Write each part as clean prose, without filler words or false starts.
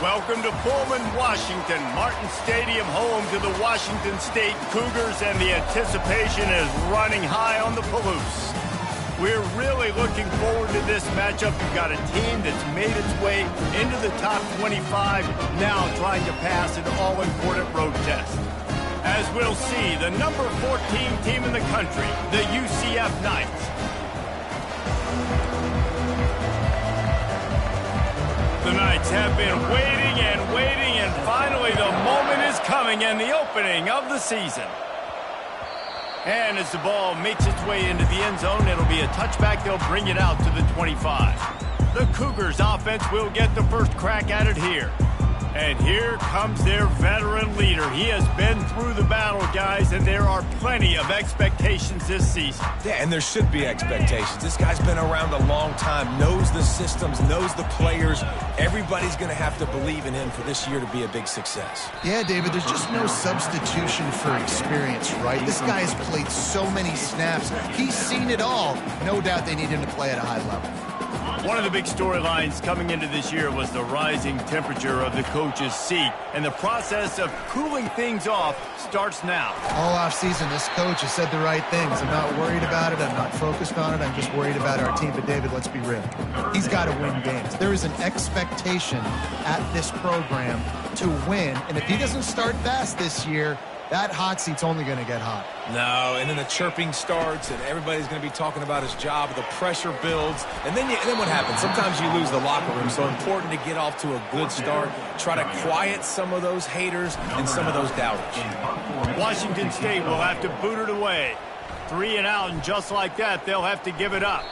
Welcome to Pullman, Washington. Martin Stadium, home to the Washington State Cougars, and the anticipation is running high on the Palouse. We're really looking forward to this matchup. You've got a team that's made its way into the top 25, now trying to pass an all-important road test. As we'll see, the number 14 team in the country, the UCF Knights. The Knights have been waiting, and finally the moment is coming and the opening of the season. And as the ball makes its way into the end zone, it'll be a touchback. They'll bring it out to the 25. The Cougars offense will get the first crack at it here. And here comes their veteran leader. He has been through the battle, guys, and there are plenty of expectations this season. Yeah, and there should be expectations. This guy's been around a long time, knows the systems, knows the players. Everybody's going to have to believe in him for this year to be a big success. Yeah, David, there's just no substitution for experience, right? This guy has played so many snaps. He's seen it all. No doubt they need him to play at a high level. One of the big storylines coming into this year was the rising temperature of the coach's seat, and the process of cooling things off starts now. All offseason, this coach has said the right things. I'm not worried about it. I'm not focused on it. I'm just worried about our team. But, David, let's be real. He's got to win games. There is an expectation at this program to win, and if he doesn't start fast this year, that hot seat's only going to get hot. No, and then the chirping starts, and everybody's going to be talking about his job. The pressure builds, and then what happens? Sometimes you lose the locker room, so important to get off to a good start. Try to quiet some of those haters and some of those doubters. Washington State will have to boot it away. 3 and out, and just like that, they'll have to give it up.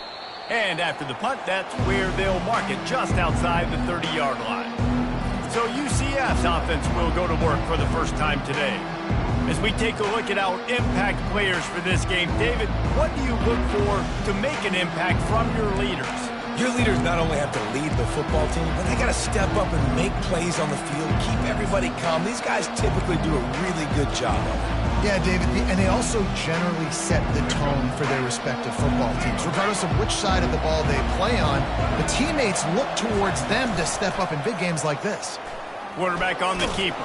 And after the punt, that's where they'll mark it, just outside the 30-yard line. So UCF's offense will go to work for the first time today. As we take a look at our impact players for this game, David, what do you look for to make an impact from your leaders? Your leaders not only have to lead the football team, but they got to step up and make plays on the field, keep everybody calm. These guys typically do a really good job of it. Yeah, David, and they also generally set the tone for their respective football teams. Regardless of which side of the ball they play on, the teammates look towards them to step up in big games like this. Quarterback on the keeper.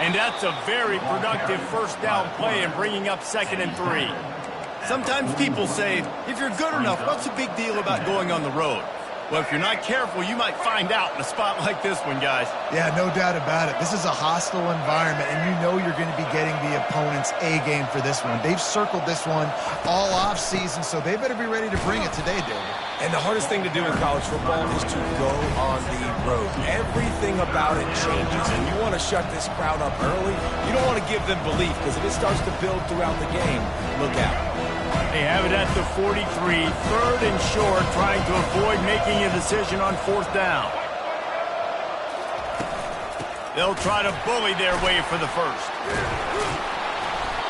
And that's a very productive first down play and bringing up 2nd and 3. Sometimes people say, if you're good enough, what's the big deal about going on the road? Well, if you're not careful, you might find out in a spot like this one, guys. Yeah, no doubt about it. This is a hostile environment, and you know you're going to be getting the opponent's A game for this one. They've circled this one all offseason, so they better be ready to bring it today, David. And the hardest thing to do in college football is to go on the road. Everything about it changes, and you want to shut this crowd up early. You don't want to give them belief, because if it starts to build throughout the game, look out. They have it at the 43, 3rd and short, trying to avoid making a decision on 4th down. They'll try to bully their way for the first.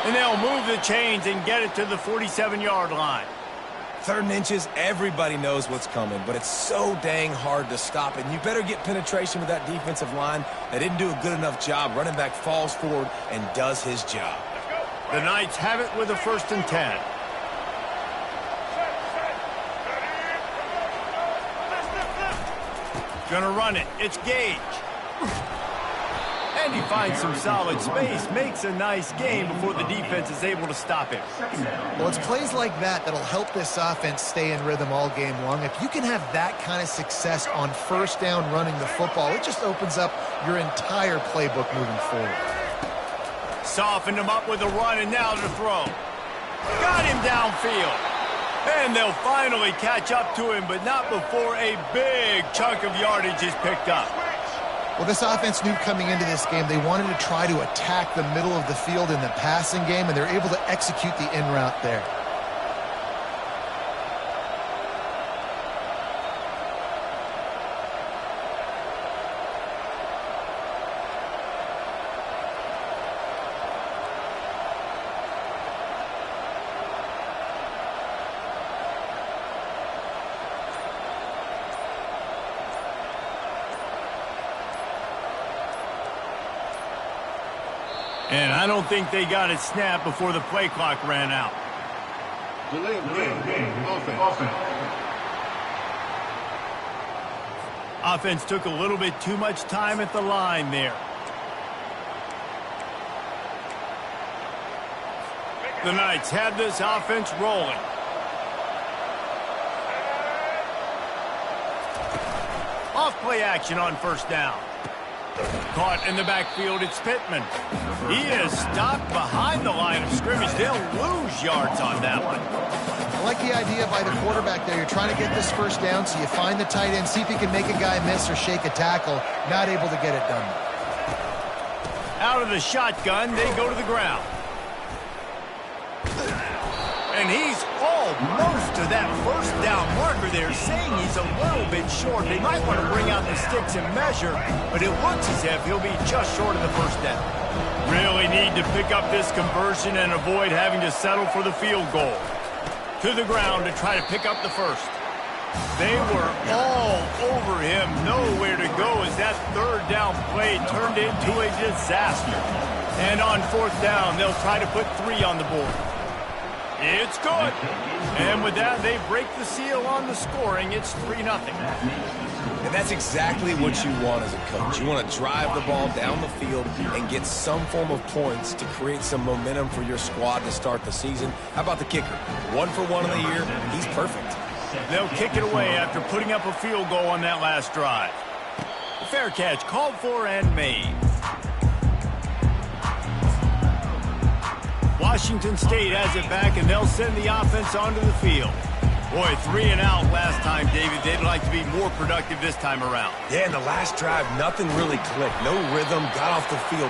And they'll move the chains and get it to the 47-yard line. 3rd and inches, everybody knows what's coming, but it's so dang hard to stop it. And you better get penetration with that defensive line. They didn't do a good enough job. Running back falls forward and does his job. The Knights have it with a 1st and 10. Gonna run it. It's Gage. And he finds some solid space, makes a nice game before the defense is able to stop him. Well, it's plays like that that'll help this offense stay in rhythm all game long. If you can have that kind of success on 1st down running the football, it just opens up your entire playbook moving forward. Softened him up with a run, and now to throw. Got him downfield. And they'll finally catch up to him, but not before a big chunk of yardage is picked up. Well, this offense knew coming into this game they wanted to try to attack the middle of the field in the passing game, and they're able to execute the in route there. And I don't think they got it snapped before the play clock ran out. Delay of game. Offense. Offense took a little bit too much time at the line there. The Knights have this offense rolling. Off-play action on first down. Caught in the backfield, it's Pittman. He is stopped behind the line of scrimmage. They'll lose yards on that one. I like the idea by the quarterback there. You're trying to get this first down, so you find the tight end, see if he can make a guy miss or shake a tackle. Not able to get it done. Out of the shotgun, they go to the ground. And he's almost to that first down marker there, saying he's a little bit short. They might want to bring out the sticks and measure, but it looks as if he'll be just short of the first down. Really need to pick up this conversion and avoid having to settle for the field goal. To the ground to try to pick up the first. They were all over him, nowhere to go as that third down play turned into a disaster. And on fourth down, they'll try to put 3 on the board. It's good. And with that, they break the seal on the scoring. It's 3-0. And that's exactly what you want as a coach. You want to drive the ball down the field and get some form of points to create some momentum for your squad to start the season. How about the kicker? 1 for 1 in the year. He's perfect. They'll kick it away after putting up a field goal on that last drive. The fair catch called for and made. Washington State has it back, and they'll send the offense onto the field. Boy, 3 and out last time, David. They'd like to be more productive this time around. Yeah, in the last drive, nothing really clicked. No rhythm, got off the field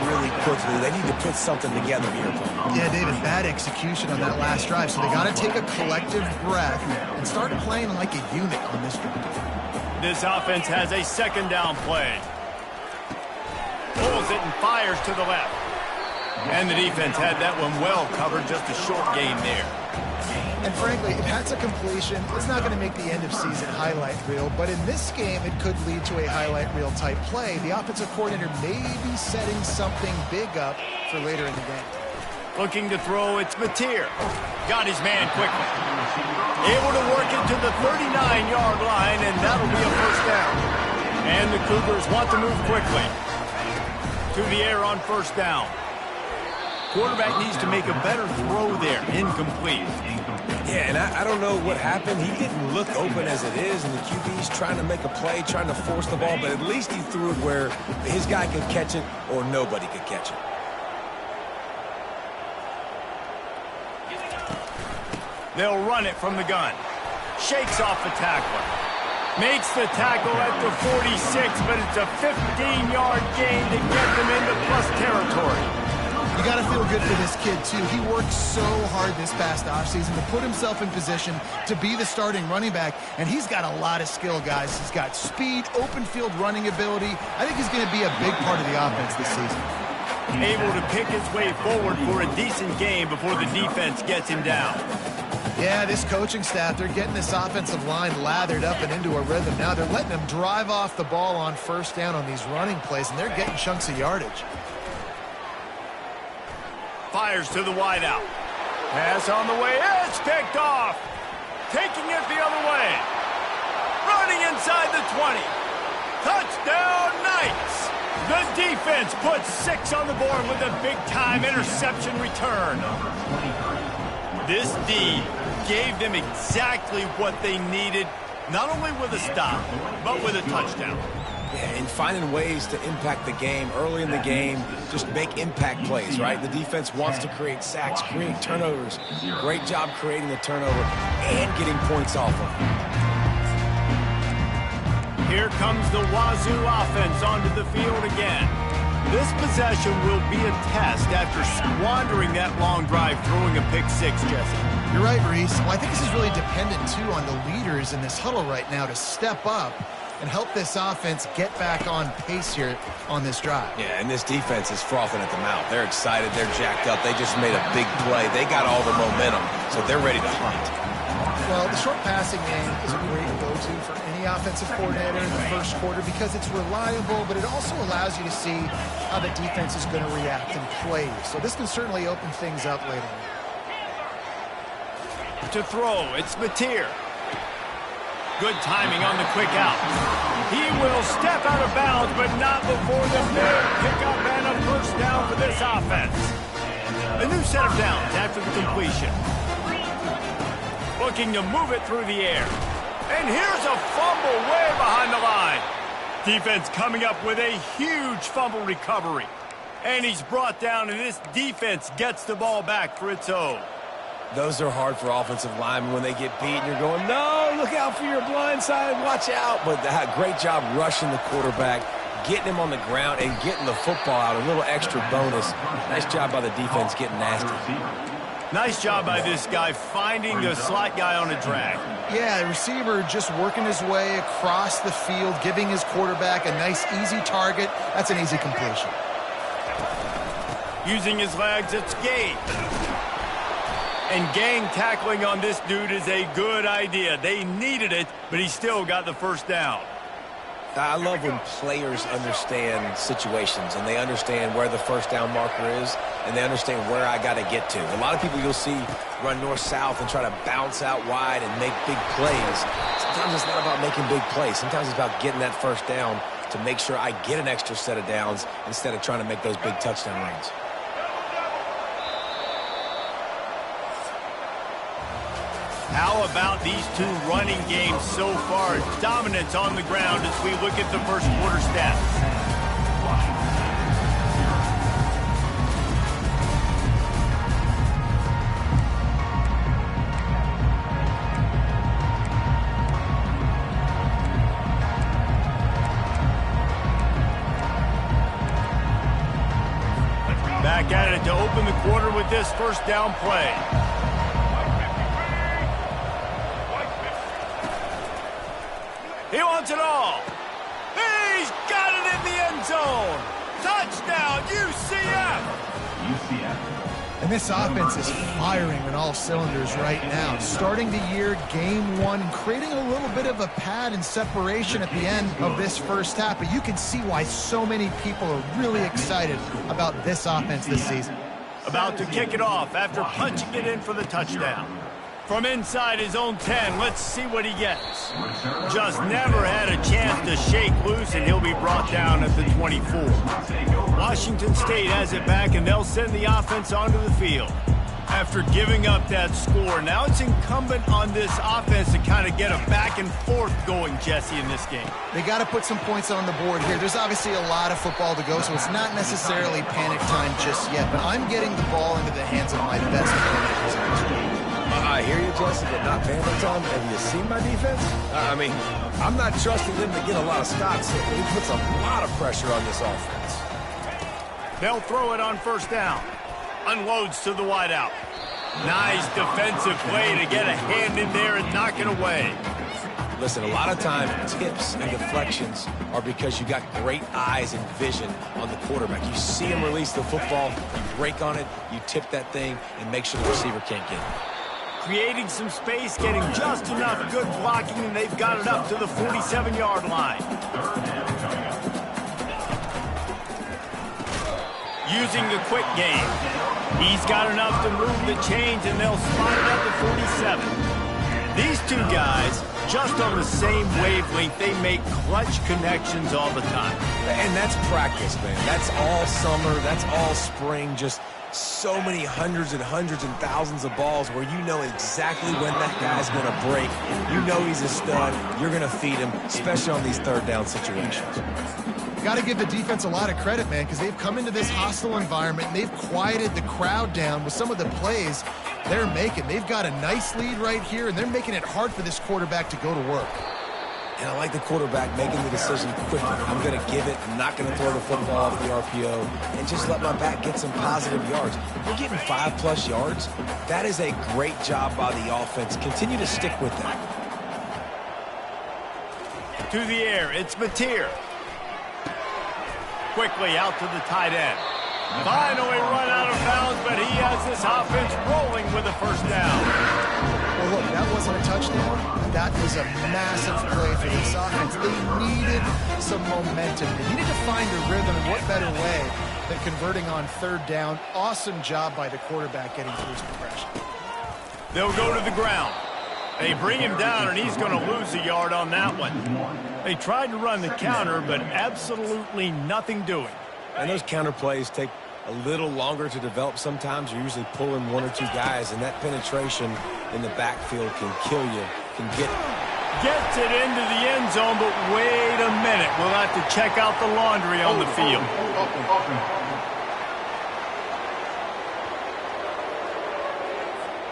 really quickly. They need to put something together here. Yeah, David, bad execution on that last drive, so they got to take a collective breath and start playing like a unit on this drive. This offense has a second down play. Pulls it and fires to the left. And the defense had that one well covered, just a short gain there. And frankly, if that's a completion, it's not going to make the end of season highlight reel, but in this game, it could lead to a highlight reel type play. The offensive coordinator may be setting something big up for later in the game. Looking to throw, it's Mateer. Got his man quickly. Able to work it to the 39-yard line, and that'll be a first down. And the Cougars want to move quickly. To the air on first down. Quarterback needs to make a better throw there. Incomplete. Yeah, and I don't know what happened. He didn't look open as it is, and the QB's trying to make a play, trying to force the ball, but at least he threw it where his guy could catch it or nobody could catch it. They'll run it from the gun. Shakes off the tackler. Makes the tackle at the 46, but it's a 15-yard gain to get them into plus territory. You got to feel good for this kid, too. He worked so hard this past offseason to put himself in position to be the starting running back, and he's got a lot of skill, guys. He's got speed, open field running ability. I think he's going to be a big part of the offense this season. Able to pick his way forward for a decent game before the defense gets him down. Yeah, this coaching staff, they're getting this offensive line lathered up and into a rhythm. Now they're letting them drive off the ball on first down on these running plays, and they're getting chunks of yardage. Fires to the wideout. Pass on the way. It's picked off. Taking it the other way. Running inside the 20. Touchdown, Knights. The defense puts 6 on the board with a big-time interception return. This D gave them exactly what they needed, not only with a stop, but with a touchdown. Yeah, and finding ways to impact the game early in the game, just make impact plays, right? The defense wants to create sacks, create turnovers. Great job creating the turnover and getting points off of it. Here comes the Wazoo offense onto the field again. This possession will be a test after squandering that long drive, throwing a pick 6, Jesse. You're right, Reese. Well, I think this is really dependent, too, on the leaders in this huddle right now to step up and help this offense get back on pace here on this drive. Yeah, and this defense is frothing at the mouth. They're excited. They're jacked up. They just made a big play. They got all the momentum, so they're ready to hunt. Well, the short passing game is a great go-to for any offensive coordinator in the first quarter because it's reliable, but it also allows you to see how the defense is going to react and play. So this can certainly open things up later on. To throw, it's Mateer. Good timing on the quick out. He will step out of bounds, but not before the big pickup and a first down for this offense. A new set of downs after the completion. Looking to move it through the air. And here's a fumble way behind the line. Defense coming up with a huge fumble recovery. And he's brought down, and this defense gets the ball back for its own. Those are hard for offensive linemen when they get beat and you're going, no, look out for your blind side, watch out. But great job rushing the quarterback, getting him on the ground, and getting the football out, a little extra bonus. Nice job by the defense getting nasty. Nice job by this guy finding the slot guy on a drag. Yeah, the receiver just working his way across the field, giving his quarterback a nice, easy target. That's an easy completion. Using his legs, it's Gabe. And gang tackling on this dude is a good idea. They needed it, but he still got the first down. I love when players understand situations and they understand where the first down marker is and they understand where I got to get to. A lot of people you'll see run north-south and try to bounce out wide and make big plays. Sometimes it's not about making big plays. Sometimes it's about getting that first down to make sure I get an extra set of downs instead of trying to make those big touchdown runs. How about these two running games so far? Dominance on the ground as we look at the first quarter stats. Back at it to open the quarter with this first down play. He wants it all. He's got it in the end zone. Touchdown, UCF. And this offense is firing on all cylinders right now. Starting the year, game one, creating a little bit of a pad and separation at the end of this first half. But you can see why so many people are really excited about this offense this season. About to kick it off after punching it in for the touchdown. From inside his own 10, let's see what he gets. Just never had a chance to shake loose, and he'll be brought down at the 24. Washington State has it back, and they'll send the offense onto the field. After giving up that score, now it's incumbent on this offense to kind of get a back and forth going, Jesse, in this game. They got to put some points on the board here. There's obviously a lot of football to go, so it's not necessarily panic time just yet, but I'm getting the ball into the hands of my best players. I hear you, Jesse, but not panic time. Have you seen my defense? I mean, I'm not trusting them to get a lot of stops. It puts a lot of pressure on this offense. They'll throw it on first down. Unloads to the wideout. Nice defensive play to get a hand in there and knock it away. Listen, a lot of time, tips and deflections are because you got great eyes and vision on the quarterback. You see him release the football, you break on it, you tip that thing, and make sure the receiver can't get it. Creating some space, getting just enough good blocking, and they've got it up to the 47-yard line. Using the quick game. He's got enough to move the chains, and they'll spot it at the 47. These two guys, just on the same wavelength, they make clutch connections all the time. And that's practice, man. That's all summer. That's all spring. Just so many hundreds and thousands of balls where you know exactly when that guy's going to break. You know he's a stud. You're going to feed him, especially on these third down situations. Got to give the defense a lot of credit, man, because they've come into this hostile environment and they've quieted the crowd down with some of the plays they're making. They've got a nice lead right here, and they're making it hard for this quarterback to go to work. And I like the quarterback making the decision quickly. I'm going to give it. I'm not going to throw the football off the RPO and just let my back get some positive yards. We're getting 5+ yards. That is a great job by the offense. Continue to stick with that. To the air, it's Mateer. Quickly out to the tight end. Finally run out of bounds, but he has this offense rolling with a first down. Well, look, that wasn't a touchdown. That was a massive play for this offense. They needed some momentum. They needed to find a rhythm, and what better way than converting on third down. Awesome job by the quarterback getting through his progression. They'll go to the ground. They bring him down, and he's going to lose a yard on that one. They tried to run the counter, but absolutely nothing doing. And those counter plays take a little longer to develop sometimes. You're usually pulling one or two guys, and that penetration in the backfield can kill you, can get it. Gets it into the end zone, but wait a minute. We'll have to check out the laundry on the field.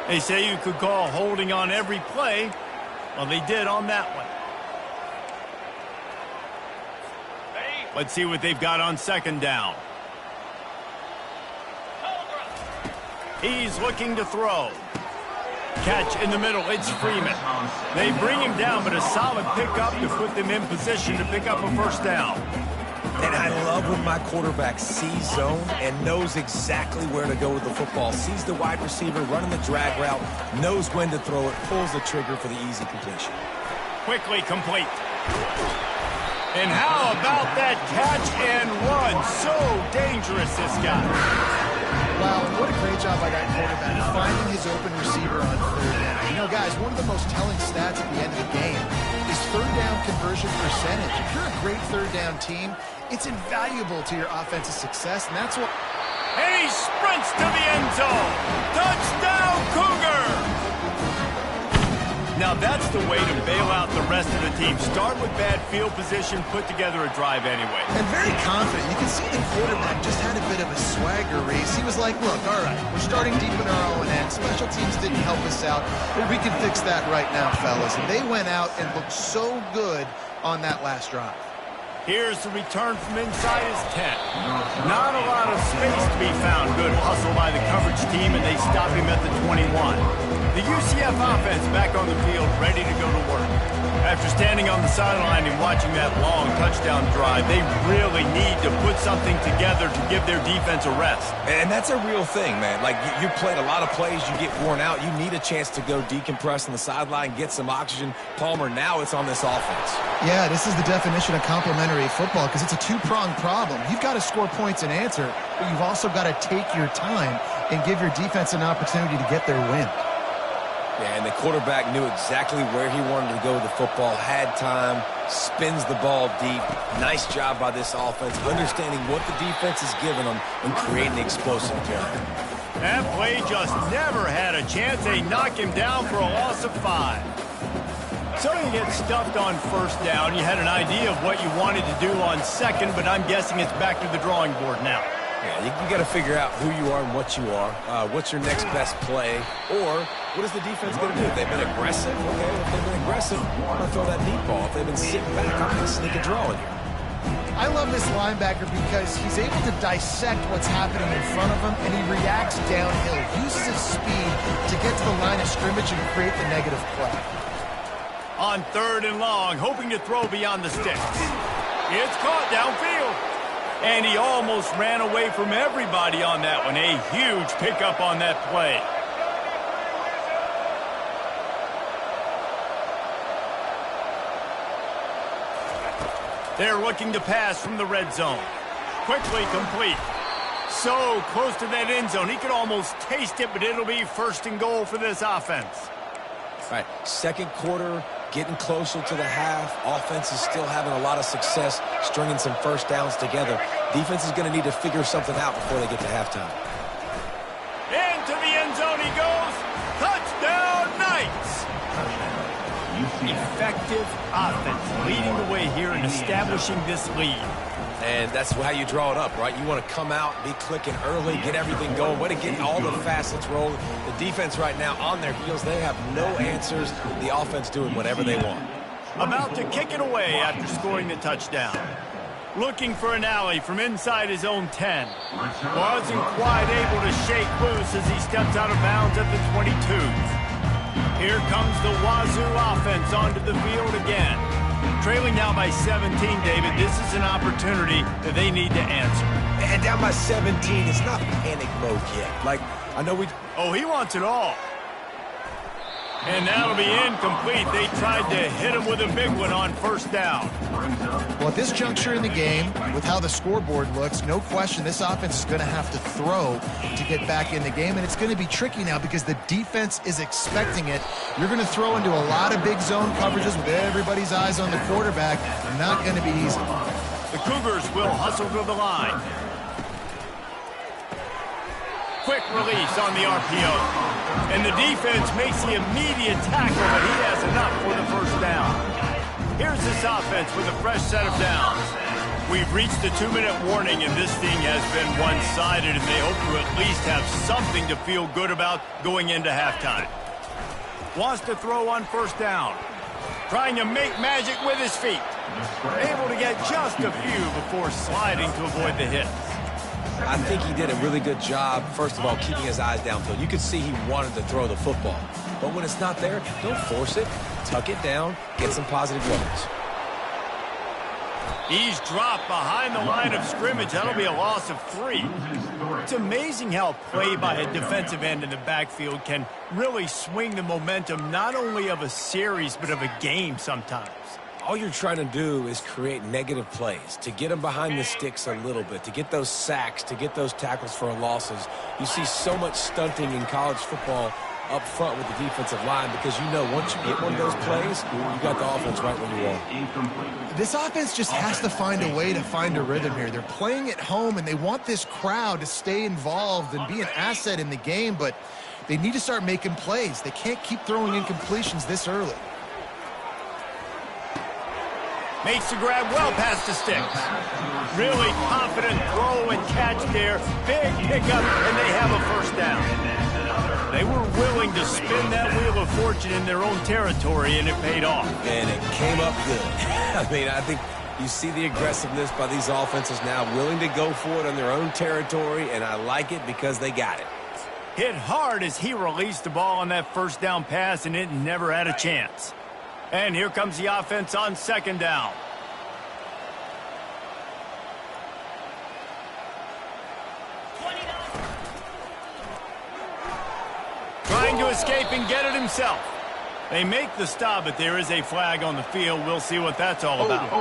They say you could call holding on every play. Well, they did on that one. Let's see what they've got on second down. He's looking to throw. Catch in the middle. It's Freeman. They bring him down, but a solid pickup to put them in position to pick up a first down. And I love when my quarterback sees zone and knows exactly where to go with the football. Sees the wide receiver running the drag route, knows when to throw it, pulls the trigger for the easy completion. Quickly complete. And how about that catch and run? So dangerous, this guy. Wow, what a great job by that quarterback finding his open receiver on third down. You know, guys, one of the most telling stats at the end of the game is third down conversion percentage. If you're a great third down team, it's invaluable to your offensive success, and that's what... And he sprints to the end zone. Touchdown, Cougar! Now that's the way to bail out the rest of the team. Start with bad field position, put together a drive anyway. And very confident. You can see the quarterback just had a bit of a swagger race. He was like, look, all right, we're starting deep in our own end. Special teams didn't help us out, but we can fix that right now, fellas. And they went out and looked so good on that last drive. Here's the return from inside his 10. Not a lot of space to be found. Good hustle by the coverage team, and they stop him at the 21. The UCF offense back on the field, ready to go to work. After standing on the sideline and watching that long touchdown drive, they really need to put something together to give their defense a rest. And that's a real thing, man. Like, you played a lot of plays, you get worn out, you need a chance to go decompress on the sideline, get some oxygen. Palmer, now it's on this offense. Yeah, this is the definition of complementary football because it's a two-pronged problem. You've got to score points and answer, but you've also got to take your time and give your defense an opportunity to get their win. Yeah, and the quarterback knew exactly where he wanted to go with the football, had time, spins the ball deep. Nice job by this offense, understanding what the defense is giving them and creating explosive terror. That play just never had a chance. They knock him down for a loss of 5. So you get stuffed on first down. You had an idea of what you wanted to do on second, but I'm guessing it's back to the drawing board now. Yeah, you got to figure out who you are and what you are. What's your next best play? Or what is the defense going to do? If they've been aggressive, okay, if they've been aggressive, I'm going to throw that deep ball. If they've been sitting back, I'm going to sneak a draw in here. I love this linebacker because he's able to dissect what's happening in front of him, and he reacts downhill, uses his speed to get to the line of scrimmage and create the negative play. On third and long, hoping to throw beyond the sticks. It's caught downfield. And he almost ran away from everybody on that one. A huge pickup on that play. They're looking to pass from the red zone. Quickly complete. So close to that end zone. He could almost taste it, but it'll be first and goal for this offense. All right, second quarter, getting closer to the half. Offense is still having a lot of success stringing some first downs together. Defense is going to need to figure something out before they get to halftime. Into the end zone he goes. Touchdown, Knights! Effective offense leading the way here and establishing this lead. And that's how you draw it up, right? You want to come out, be clicking early, get everything going. Way to get all the facets rolling. The defense right now on their heels. They have no answers. The offense doing whatever they want. About to kick it away after scoring the touchdown. Looking for an alley from inside his own 10. Wasn't quite able to shake loose as he steps out of bounds at the 22. Here comes the Wazoo offense onto the field again. Trailing now by 17, David. This is an opportunity that they need to answer. And down by 17, it's not panic mode yet. Like, I know we... Oh, he wants it all. And that'll be incomplete. They tried to hit him with a big one on first down. Well, at this juncture in the game, with how the scoreboard looks, no question this offense is going to have to throw to get back in the game, and it's going to be tricky now because the defense is expecting it. You're going to throw into a lot of big zone coverages with everybody's eyes on the quarterback. Not going to be easy. The Cougars will hustle to the line. Quick release on the RPO. And the defense makes the immediate tackle, but he has enough for the first down. Here's this offense with a fresh set of downs. We've reached the 2-minute warning, and this thing has been one-sided, and they hope to at least have something to feel good about going into halftime. Wants to throw on first down. Trying to make magic with his feet. Able to get just a few before sliding to avoid the hit. I think he did a really good job, first of all, keeping his eyes downfield. You could see he wanted to throw the football. But when it's not there, don't force it. Tuck it down. Get some positive yards. He's dropped behind the line of scrimmage. That'll be a loss of 3. It's amazing how play by a defensive end in the backfield can really swing the momentum not only of a series but of a game sometimes. All you're trying to do is create negative plays, to get them behind the sticks a little bit, to get those sacks, to get those tackles for losses. You see so much stunting in college football up front with the defensive line because you know once you get one of those plays, you got the offense right where you want. This offense just has to find a way to find a rhythm here. They're playing at home, and they want this crowd to stay involved and be an asset in the game, but they need to start making plays. They can't keep throwing incompletions this early. Makes the grab well past the sticks. Really confident throw and catch there. Big pickup, and they have a first down. They were willing to spin that wheel of fortune in their own territory, and it paid off. And it came up good. I mean, I think you see the aggressiveness by these offenses now, willing to go for it on their own territory, and I like it because they got it. Hit hard as he released the ball on that first down pass, and it never had a chance. And here comes the offense on second down. Trying to escape and get it himself. They make the stop, but there is a flag on the field. We'll see what that's all about.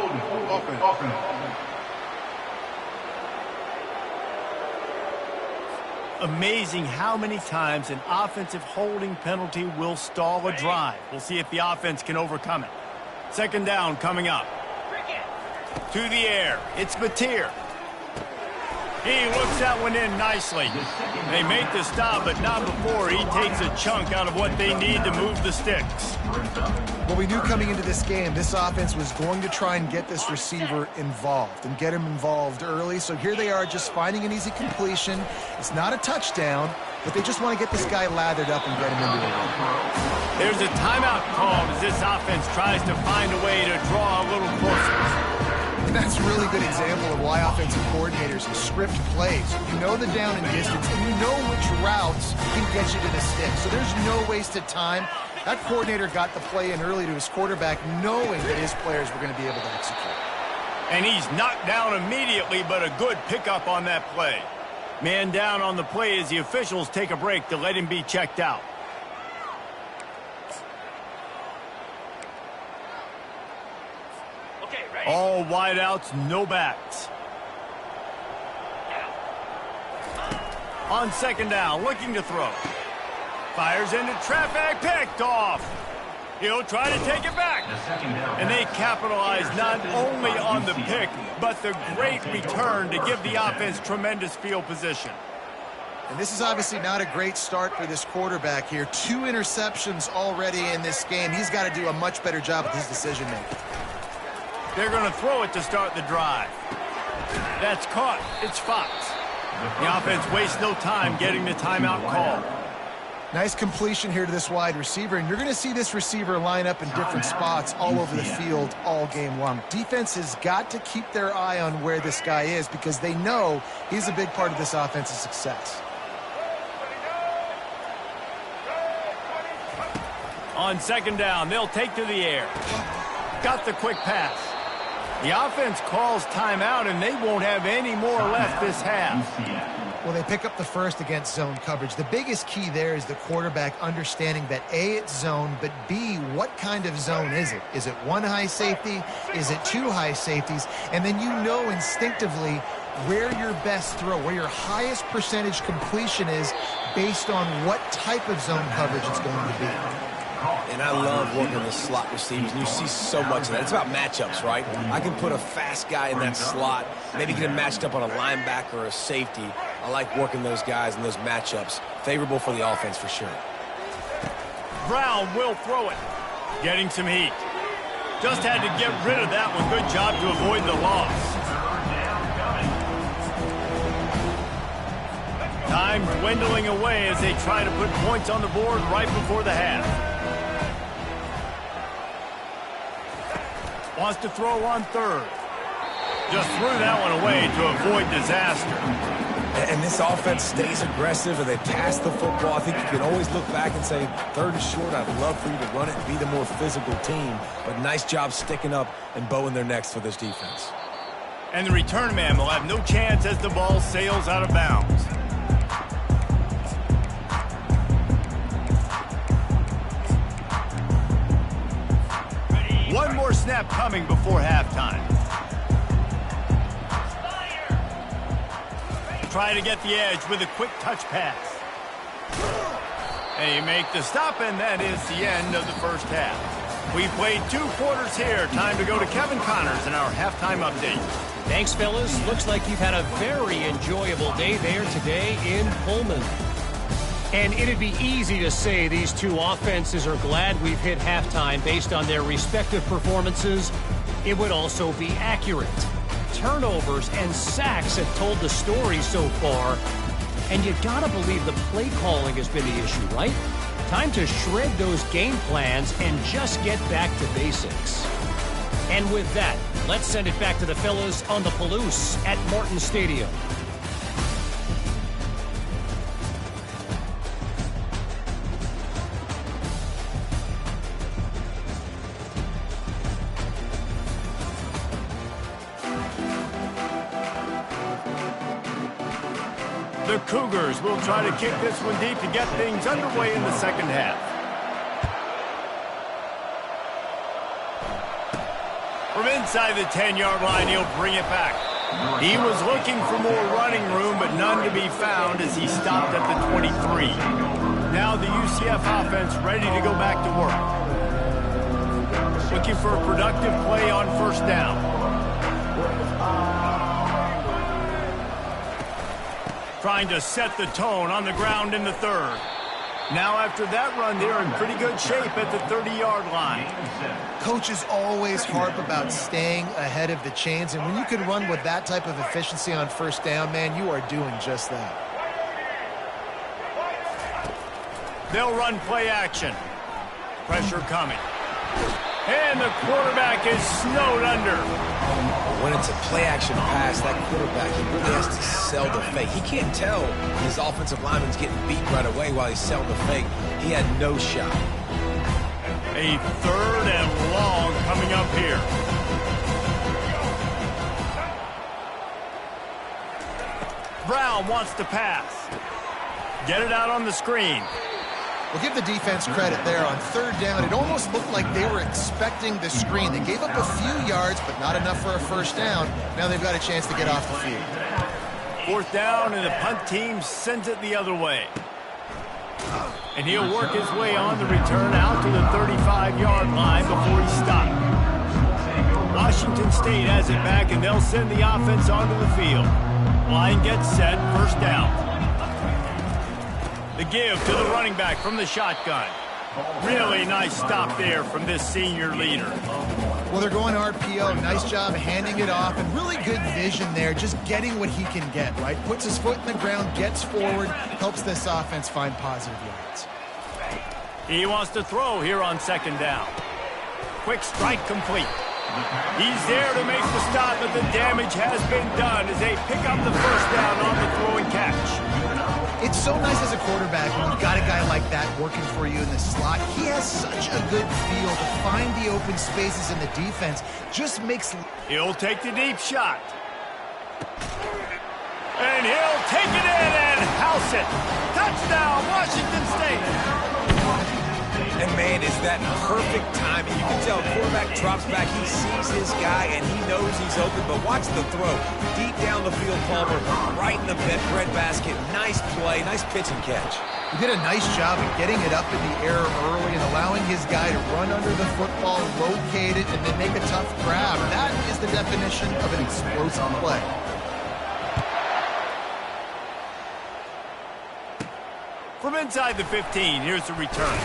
Amazing how many times an offensive holding penalty will stall a drive. We'll see if the offense can overcome it. Second down coming up. To the air. It's Mateer. He looks that one in nicely. They make the stop, but not before he takes a chunk out of what they need to move the sticks. Well, we knew coming into this game, this offense was going to try and get this receiver involved and get him involved early. So here they are just finding an easy completion. It's not a touchdown, but they just want to get this guy lathered up and get him into the run. There's a timeout called as this offense tries to find a way to draw a little closer. And that's a really good example of why offensive coordinators script plays. You know the down and distance, and you know which routes can get you to the stick. So there's no wasted time. That coordinator got the play in early to his quarterback, knowing that his players were going to be able to execute. And he's knocked down immediately, but a good pickup on that play. Man down on the play as the officials take a break to let him be checked out. All wideouts, no backs. On second down, looking to throw. Fires into traffic, picked off. He'll try to take it back. And they capitalize not only on the pick, but the great return to give the offense tremendous field position. And this is obviously not a great start for this quarterback here. 2 interceptions already in this game. He's got to do a much better job with his decision-making. They're going to throw it to start the drive. That's caught. It's Fox. The offense wastes no time getting the timeout call. Nice completion here to this wide receiver, and you're going to see this receiver line up in different spots all over the field all game long. Defense has got to keep their eye on where this guy is because they know he's a big part of this offense's success. On second down, they'll take to the air. Got the quick pass. The offense calls timeout, and they won't have any more left this half. Well, they pick up the first against zone coverage. The biggest key there is the quarterback understanding that A, it's zone, but B, what kind of zone is it? Is it one high safety? Is it two high safeties? And then you know instinctively where your best throw, where your highest percentage completion is based on what type of zone coverage it's going to be. And I love working the slot receivers, and you see so much of that. It's about matchups, right? I can put a fast guy in that slot, maybe get him matched up on a linebacker or a safety. I like working those guys in those matchups. Favorable for the offense for sure. Brown will throw it. Getting some heat. Just had to get rid of that one. Good job to avoid the loss. Time dwindling away as they try to put points on the board right before the half. Wants to throw on third. Just threw that one away to avoid disaster. And this offense stays aggressive, and they pass the football. I think you can always look back and say, third and short, I'd love for you to run it and be the more physical team. But nice job sticking up and bowing their necks for this defense. And the return man will have no chance as the ball sails out of bounds. One more snap coming before halftime. Try to get the edge with a quick touch pass. They make the stop, and that is the end of the first half. We've played 2 quarters here. Time to go to Kevin Connors in our halftime update. Thanks, fellas. Looks like you've had a very enjoyable day there today in Pullman. And it'd be easy to say these two offenses are glad we've hit halftime based on their respective performances. It would also be accurate. Turnovers and sacks have told the story so far. And you gotta believe the play calling has been the issue, right? Time to shred those game plans and just get back to basics. And with that, let's send it back to the fellas on the Palouse at Martin Stadium. The Cougars will try to kick this one deep to get things underway in the second half. From inside the 10-yard line, he'll bring it back. He was looking for more running room, but none to be found as he stopped at the 23. Now the UCF offense ready to go back to work. Looking for a productive play on first down. Trying to set the tone on the ground in the third. Now after that run, they're in pretty good shape at the 30-yard line. Coaches always harp about staying ahead of the chains, and when you can run with that type of efficiency on first down, man, you are doing just that. They'll run play action. Pressure coming. And the quarterback is snowed under. When it's a play-action pass, that quarterback, he really has to sell the fake. He can't tell his offensive lineman's getting beat right away while he's selling the fake. He had no shot. A third and long coming up here. Brown wants to pass. Get it out on the screen. We'll give the defense credit there on third down. It almost looked like they were expecting the screen. They gave up a few yards, but not enough for a first down. Now they've got a chance to get off the field. Fourth down, and the punt team sends it the other way. And he'll work his way on the return out to the 35-yard line before he stopped. Washington State has it back, and they'll send the offense onto the field. Line gets set, first down. The give to the running back from the shotgun. Really nice stop there from this senior leader. Well, they're going RPO. Nice job handing it off, and really good vision there, just getting what he can get, right? Puts his foot in the ground, gets forward, helps this offense find positive yards. He wants to throw here on second down. Quick strike complete. He's there to make the stop, but the damage has been done as they pick up the first down on the throw and catch. It's so nice as a quarterback when you've got a guy like that working for you in the slot. He has such a good feel to find the open spaces in the defense. Just makes... He'll take the deep shot. And he'll take it in, makes it. Touchdown, Washington State. And, man, is that perfect timing. You can tell quarterback drops back. He sees his guy, and he knows he's open. But watch the throw. Deep down the field, Palmer, right in the breadbasket. Nice play, nice pitch and catch. He did a nice job of getting it up in the air early and allowing his guy to run under the football, locate it, and then make a tough grab. That is the definition of an explosive play. From inside the 15, here's the return.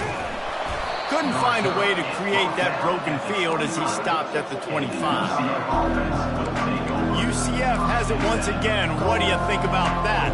Couldn't find a way to create that broken field as he stopped at the 25. UCF has it once again. What do you think about that?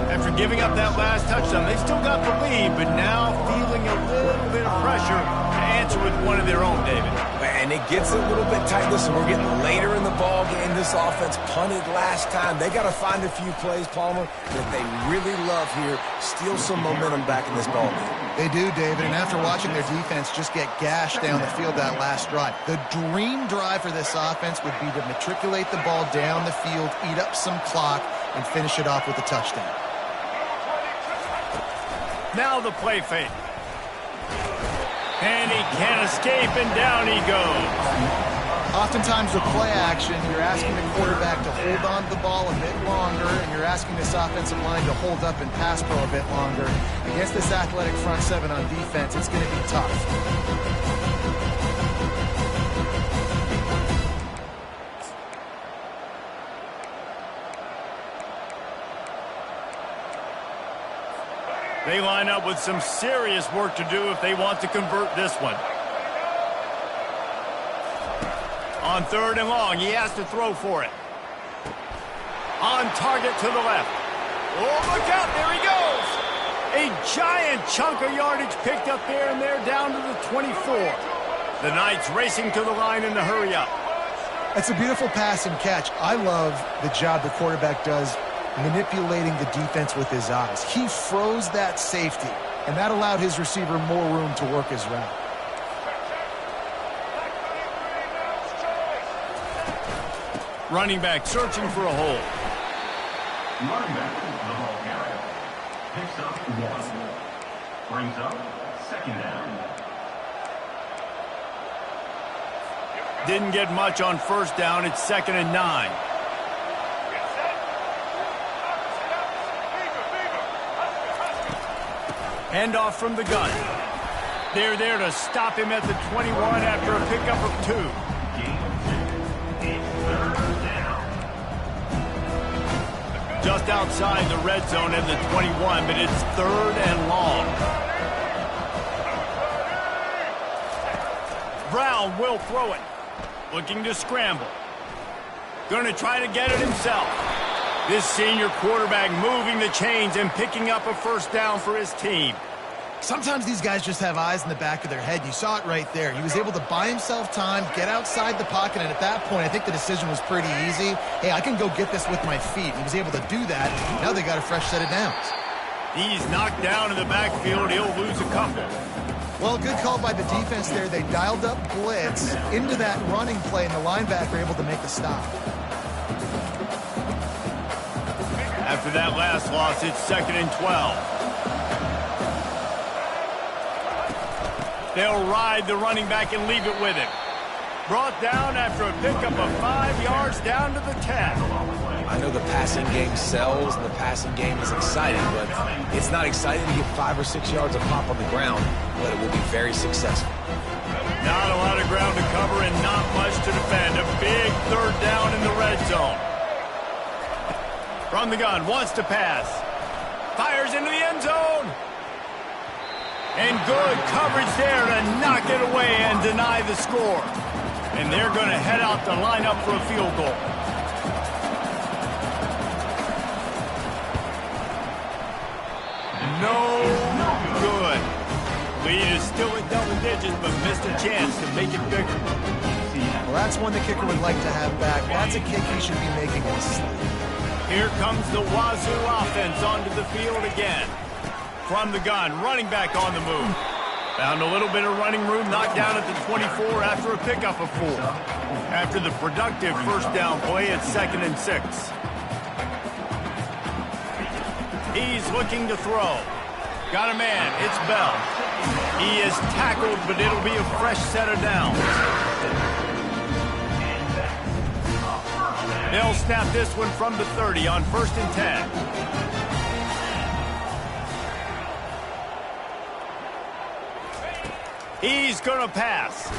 After giving up that last touchdown, they still got the lead, but now feeling a little bit of pressure to answer with one of their own, David. And it gets a little bit tight. Listen, we're getting later in the ball game. This offense punted last time. They got to find a few plays, Palmer, that they really love here. Steal some momentum back in this ball game. They do, David, and after watching their defense just get gashed down the field that last drive, the dream drive for this offense would be to matriculate the ball down the field, eat up some clock, and finish it off with a touchdown. Now the play fake. And he can't escape, and down he goes. Oftentimes with play action, you're asking the quarterback to hold on to the ball a bit longer, and you're asking this offensive line to hold up and pass pro a bit longer. Against this athletic front seven on defense, it's going to be tough. They line up with some serious work to do if they want to convert this one. On 3rd and long, he has to throw for it. On target to the left. Oh, look out, there he goes. A giant chunk of yardage picked up there, and they're down to the 24. The Knights racing to the line in the hurry up. It's a beautiful pass and catch. I love the job the quarterback does manipulating the defense with his eyes. He froze that safety, and that allowed his receiver more room to work his route. Running back searching for a hole. Running back, the ball carrier. Picks up 1. Brings up 2nd down. Didn't get much on 1st down. It's 2nd and 9. Handoff from the gun. They're there to stop him at the 21 after a pickup of 2. Just outside the red zone at the 21, but it's 3rd and long. Brown will throw it. Looking to scramble. Going to try to get it himself. This senior quarterback moving the chains and picking up a 1st down for his team. Sometimes these guys just have eyes in the back of their head. You saw it right there. He was able to buy himself time, get outside the pocket, and at that point, I think the decision was pretty easy. Hey, I can go get this with my feet. He was able to do that. Now they got a fresh set of downs. He's knocked down in the backfield. He'll lose a couple. Well, good call by the defense there. They dialed up blitz into that running play, and the linebacker able to make the stop. After that last loss, it's 2nd and 12. They'll ride the running back and leave it with him. Brought down after a pickup of 5 yards down to the 10. I know the passing game sells and the passing game is exciting, but it's not exciting to get 5 or 6 yards of pop on the ground, but it will be very successful. Not a lot of ground to cover and not much to defend. A big 3rd down in the red zone. From the gun, wants to pass. Fires into the end zone. And good coverage there to knock it away and deny the score. And they're going to head out to line up for a field goal. No good. Lead is still at double digits, but missed a chance to make it bigger. Well, that's one the kicker would like to have back. That's a kick he should be making in his sleep. Here comes the Wazoo offense onto the field again. From the gun, running back on the move. Found a little bit of running room, knocked down at the 24 after a pickup of 4. After the productive 1st down play, it's 2nd and 6. He's looking to throw. Got a man. It's Bell. He is tackled, but it'll be a fresh set of downs. They'll snap this one from the 30 on 1st and 10. He's going to pass.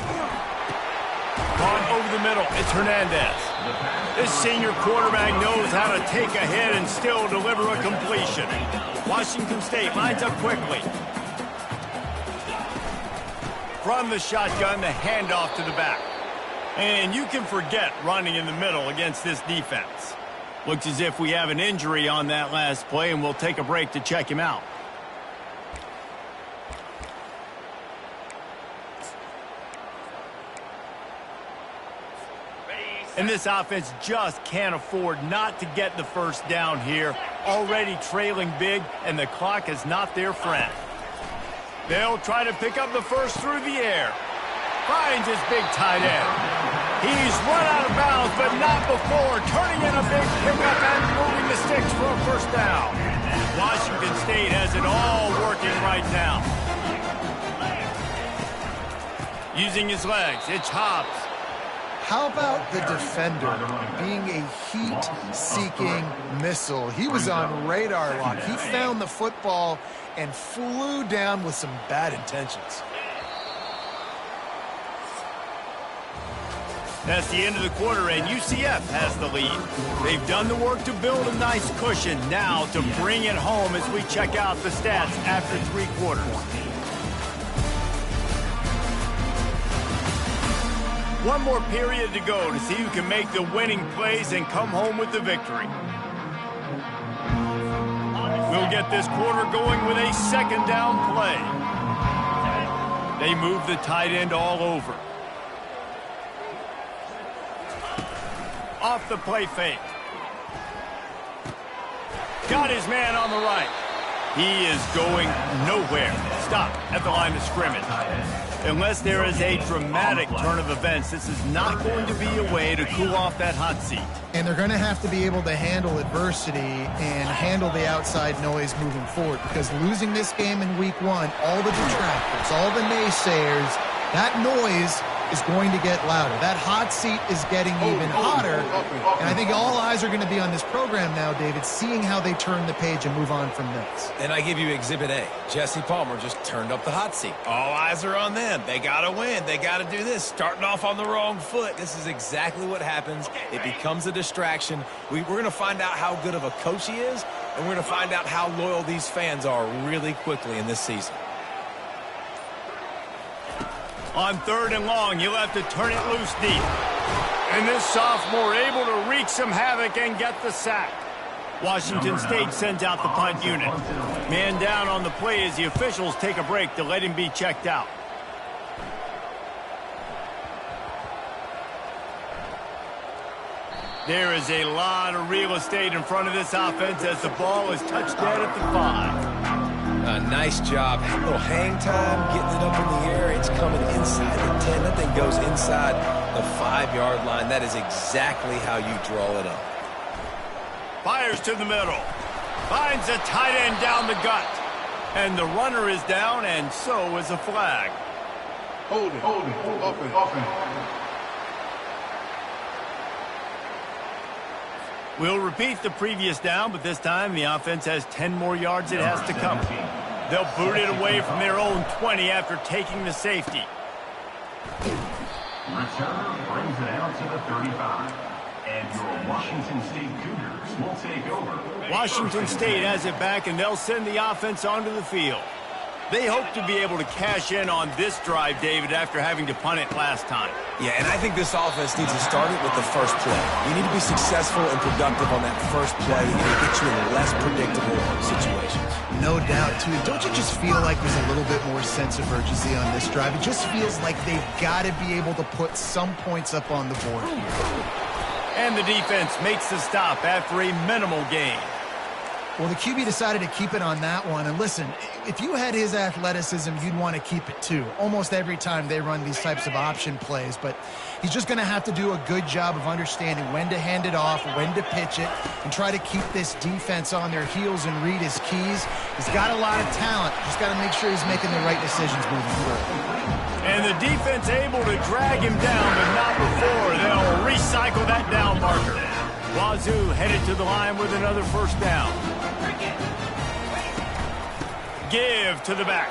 On over the middle, it's Hernandez. This senior quarterback knows how to take a hit and still deliver a completion. Washington State lines up quickly. From the shotgun, the handoff to the back. And you can forget running in the middle against this defense. Looks as if we have an injury on that last play, and we'll take a break to check him out. And this offense just can't afford not to get the first down here. Already trailing big, and the clock is not their friend. They'll try to pick up the first through the air. Finds his big tight end. He's run out of bounds, but not before turning in a big pickup and moving the sticks for a first down. Washington State has it all working right now. Using his legs, it's Hobbs. How about the defender being a heat-seeking missile? He was on radar lock. He found the football and flew down with some bad intentions. That's the end of the quarter, and UCF has the lead. They've done the work to build a nice cushion. Now to bring it home as we check out the stats after 3 quarters. One more period to go to see who can make the winning plays and come home with the victory. We'll get this quarter going with a 2nd down play. They move the tight end all over. Off the play fake. Got his man on the right. He is going nowhere. Stop at the line of scrimmage. Unless there is a dramatic turn of events, this is not going to be a way to cool off that hot seat. And they're going to have to be able to handle adversity and handle the outside noise moving forward, because losing this game in week 1, all the detractors, all the naysayers, that noise is going to get louder. That hot seat is getting even hotter. And I think all eyes are going to be on this program now, David, seeing how they turn the page and move on from this. And I give you Exhibit A. Jesse Palmer just turned up the hot seat. All eyes are on them. They got to win. They got to do this. Starting off on the wrong foot. This is exactly what happens. It becomes a distraction. We're going to find out how good of a coach he is, and we're going to find out how loyal these fans are really quickly in this season. On 3rd and long, you'll have to turn it loose deep. And this sophomore able to wreak some havoc and get the sack. Washington State sends out the punt unit. Man down on the play as the officials take a break to let him be checked out. There is a lot of real estate in front of this offense as the ball is touched dead at the 5. Nice job. A little hang time, getting it up in the air. It's coming inside the 10. That thing goes inside the 5-yard line. That is exactly how you draw it up. Fires to the middle. Finds a tight end down the gut. And the runner is down, and so is a flag. Hold it. Offense. We'll repeat the previous down, but this time the offense has 10 more yards it has to come. They'll boot it away from their own 20 after taking the safety. Return brings it out to the 35. And your Washington State Cougars will take over. Washington State has it back, and they'll send the offense onto the field. They hope to be able to cash in on this drive, David, after having to punt it last time. Yeah, and I think this offense needs to start it with the first play. You need to be successful and productive on that first play, and it gets you in less predictable situations. No doubt, too. Don't you just feel like there's a little bit more sense of urgency on this drive? It just feels like they've got to be able to put some points up on the board here. And the defense makes the stop after a minimal gain. Well, the QB decided to keep it on that one. And listen, if you had his athleticism, you'd want to keep it too. Almost every time they run these types of option plays. But he's just going to have to do a good job of understanding when to hand it off, when to pitch it, and try to keep this defense on their heels and read his keys. He's got a lot of talent. Just got to make sure he's making the right decisions moving forward. And the defense able to drag him down, but not before. They'll recycle that down marker. Wazoo headed to the line with another first down. Give to the back.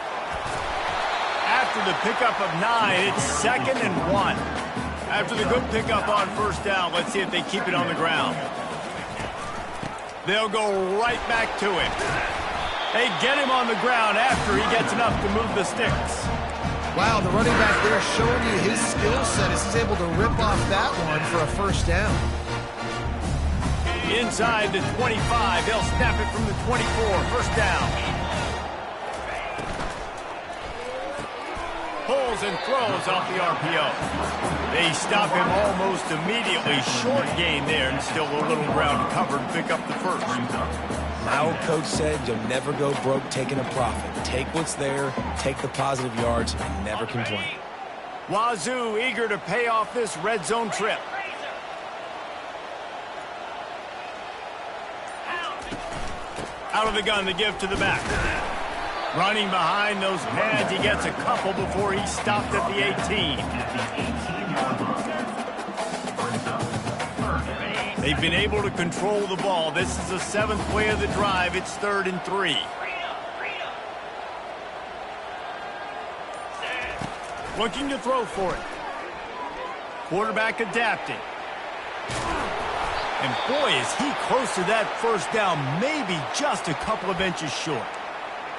After the pickup of 9, it's 2nd and 1. After the good pickup on first down, let's see if they keep it on the ground. They'll go right back to him. They get him on the ground after he gets enough to move the sticks. Wow, the running back there showing you his skill set as he's able to rip off that one for a first down. Inside the 25, they'll snap it from the 24, first down. Pulls and throws off the RPO. They stop him almost immediately. Short gain there, and still a little ground covered to pick up the first. My old coach said you'll never go broke taking a profit. Take what's there, take the positive yards, and never complain. Wazoo eager to pay off this red zone trip. Out of the gun to give to the back. Running behind those pads, he gets a couple before he stopped at the 18. They've been able to control the ball. This is the 7th play of the drive. It's 3rd and 3. Looking to throw for it. Quarterback adapting. And boy, is he close to that first down, maybe just a couple of inches short.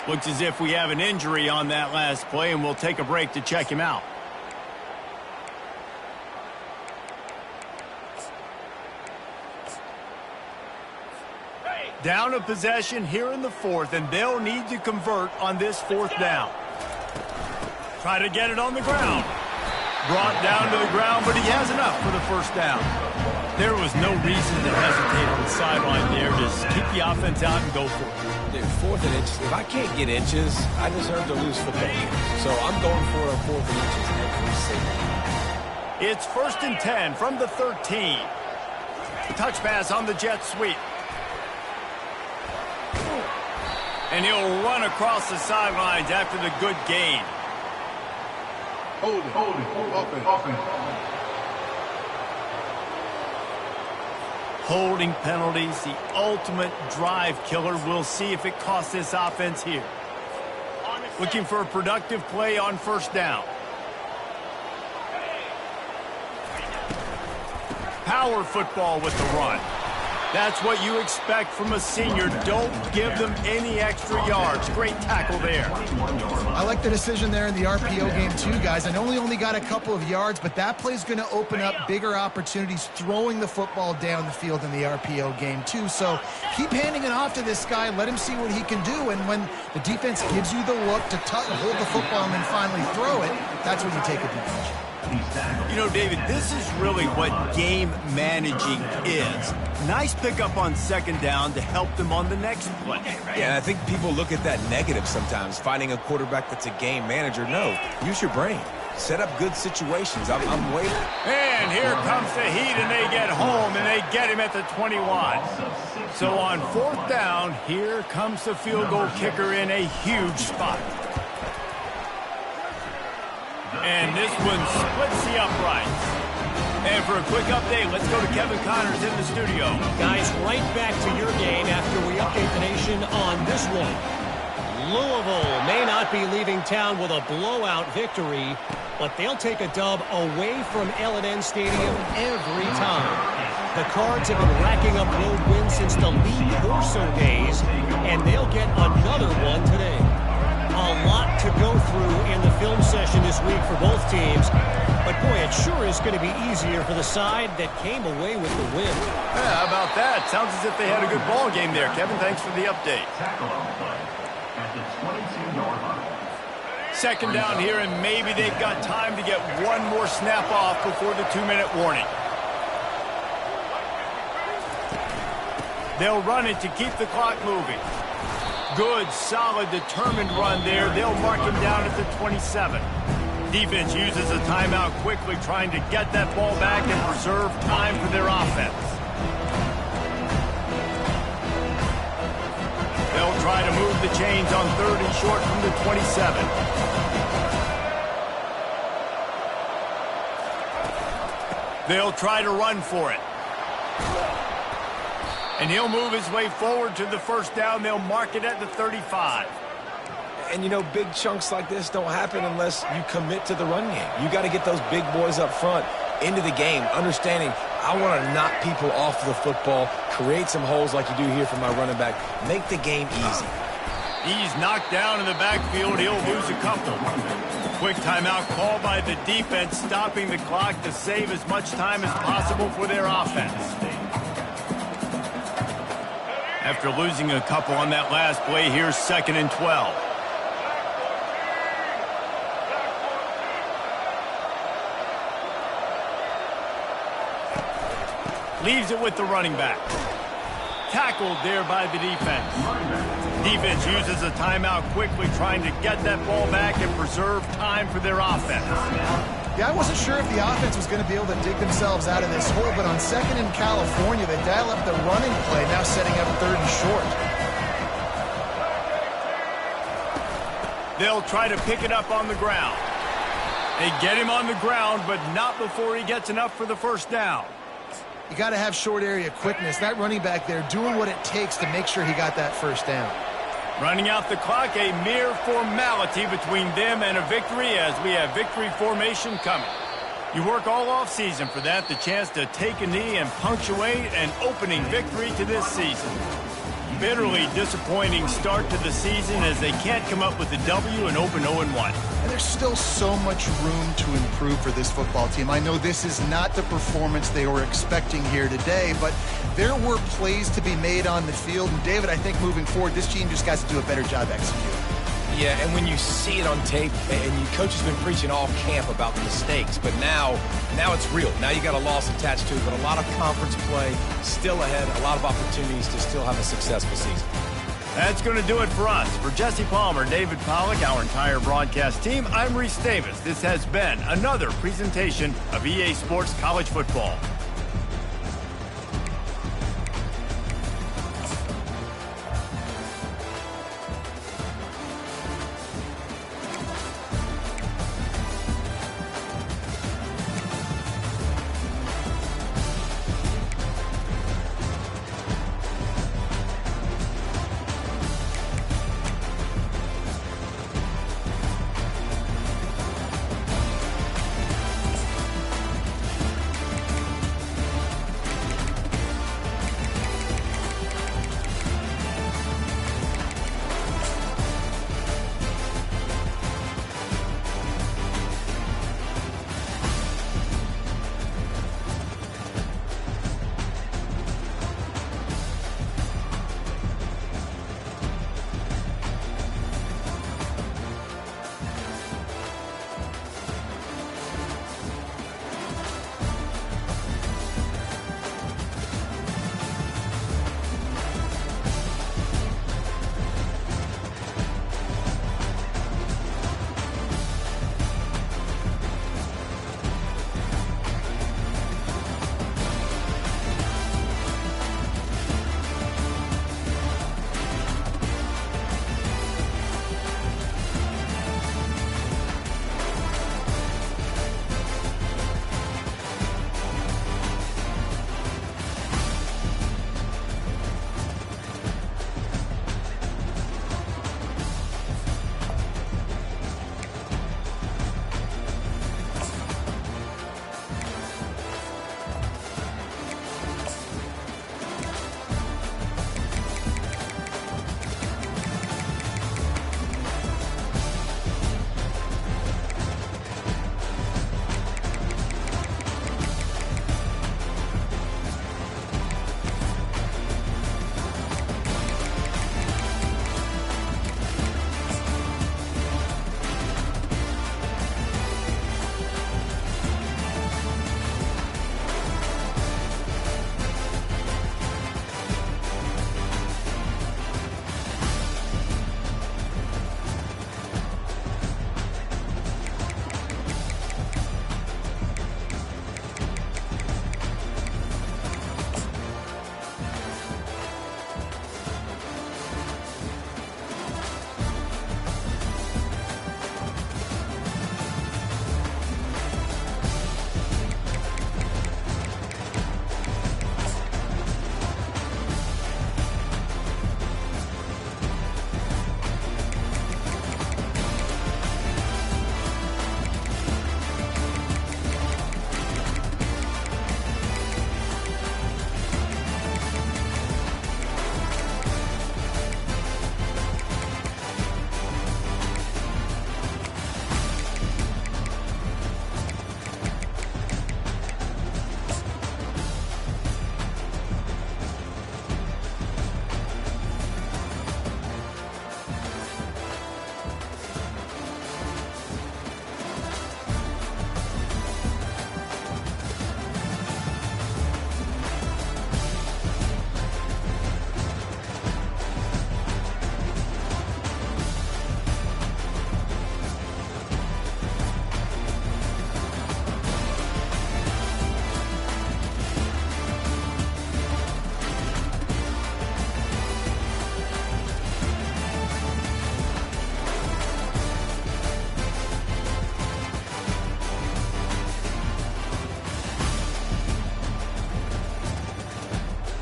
Looks as if we have an injury on that last play, and we'll take a break to check him out. Down a possession here in the 4th, and they'll need to convert on this 4th down. Try to get it on the ground. Brought down to the ground, but he has enough for the first down. There was no reason to hesitate on the sideline there. Just keep the offense out and go for it. Dude, 4th and inches. If I can't get inches, I deserve to lose football games. So I'm going for a 4th and inches every single time. It's 1st and 10 from the 13. Touch pass on the jet sweep. And he'll run across the sidelines after the good gain. Hold it. Offense. Holding penalties, the ultimate drive killer. We'll see if it costs this offense here. Looking for a productive play on first down. Power football with the run. That's what you expect from a senior. Don't give them any extra yards. Great tackle there. I like the decision there in the RPO game too, guys. I know he only got a couple of yards, but that play's going to open up bigger opportunities throwing the football down the field in the RPO game too. So keep handing it off to this guy. Let him see what he can do. And when the defense gives you the look to hold the football and then finally throw it, that's when you take advantage. You know, David, this is really what game managing is. Nice pickup on second down to help them on the next play. Yeah, I think people look at that negative sometimes, finding a quarterback that's a game manager. No, use your brain. Set up good situations. I'm waiting. And here comes the heat, and they get home, and they get him at the 21. So on fourth down, here comes the field goal kicker in a huge spot. And this one splits the uprights. And for a quick update, let's go to Kevin Connors in the studio. Guys, right back to your game after we update the nation on this one. Louisville may not be leaving town with a blowout victory, but they'll take a dub away from L&N Stadium every time. The Cards have been racking up road wins since the Lee Corso days, and they'll get another one today. A lot to go through in the film session this week for both teams. But, boy, it sure is going to be easier for the side that came away with the win. Yeah, how about that? Sounds as if they had a good ball game there. Kevin, thanks for the update. Second down here, and maybe they've got time to get one more snap off before the 2-minute warning. They'll run it to keep the clock moving. Good, solid, determined run there. They'll mark him down at the 27. Defense uses a timeout quickly, trying to get that ball back and preserve time for their offense. They'll try to move the chains on 3rd and short from the 27. They'll try to run for it. And he'll move his way forward to the first down. They'll mark it at the 35. And, you know, big chunks like this don't happen unless you commit to the run game. You got to get those big boys up front into the game, understanding I want to knock people off the football, create some holes like you do here for my running back, make the game easy. He's knocked down in the backfield. He'll lose a couple. Quick timeout call by the defense, stopping the clock to save as much time as possible for their offense. After losing a couple on that last play, here's 2nd and 12. Leaves it with the running back. Tackled there by the defense. Defense uses a timeout quickly, trying to get that ball back and preserve time for their offense. Yeah, I wasn't sure if the offense was going to be able to dig themselves out of this hole, but on 2nd in California, they dial up the running play, now setting up 3rd and short. They'll try to pick it up on the ground. They get him on the ground, but not before he gets enough for the first down. You got to have short area quickness. That running back there doing what it takes to make sure he got that first down. Running out the clock, a mere formality between them and a victory as we have victory formation coming. You work all offseason for that, the chance to take a knee and punctuate an opening victory to this season. Bitterly disappointing start to the season as they can't come up with a W and open 0-1. And there's still so much room to improve for this football team. I know this is not the performance they were expecting here today, but there were plays to be made on the field. And David, I think moving forward, this team just got to do a better job executing. Yeah, and when you see it on tape, and your coach has been preaching all camp about the mistakes, but now it's real. Now you got a loss attached to it, but a lot of conference play still ahead, a lot of opportunities to still have a successful season. That's going to do it for us. For Jesse Palmer, David Pollack, our entire broadcast team, I'm Reese Davis. This has been another presentation of EA Sports College Football.